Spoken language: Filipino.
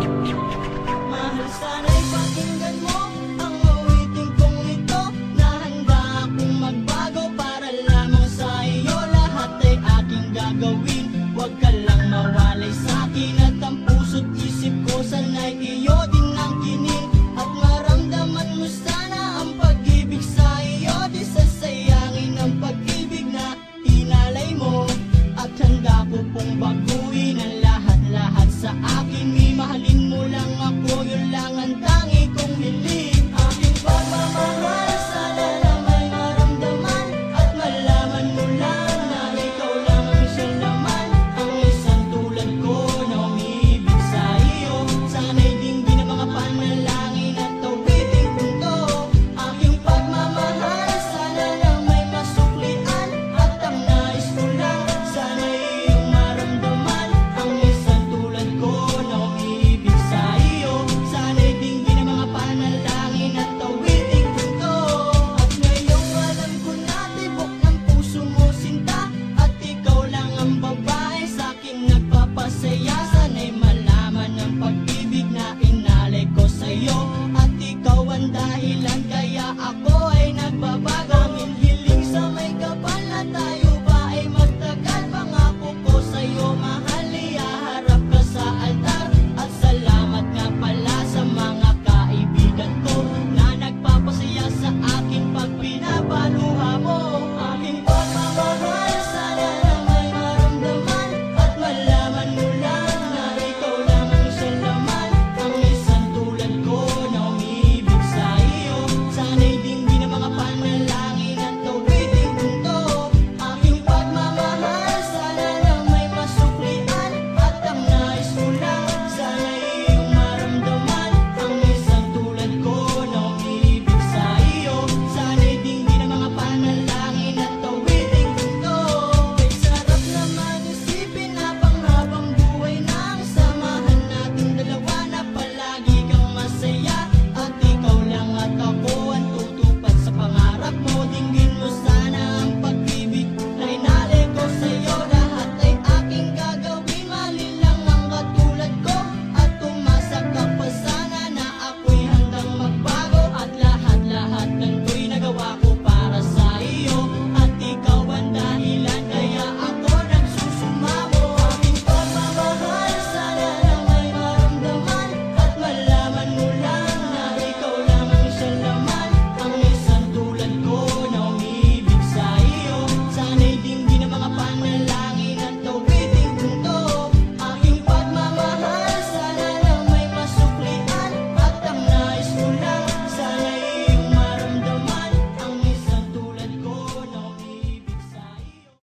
Mahal, sana'y pakinggan mo ang awitin kong ito, na handa akong magbago para lamang sa iyo. Lahat ay aking gagawin, huwag ka lang mawalay sa'kin. At ang puso't isip ko sana'y iyo din ang kinin. At maramdaman mo sana ang pag-ibig sa iyo. Di sasayangin ang pag-ibig na inalay mo. At handa ko pong baguhin ang lahat-lahat sa akin. May mahalin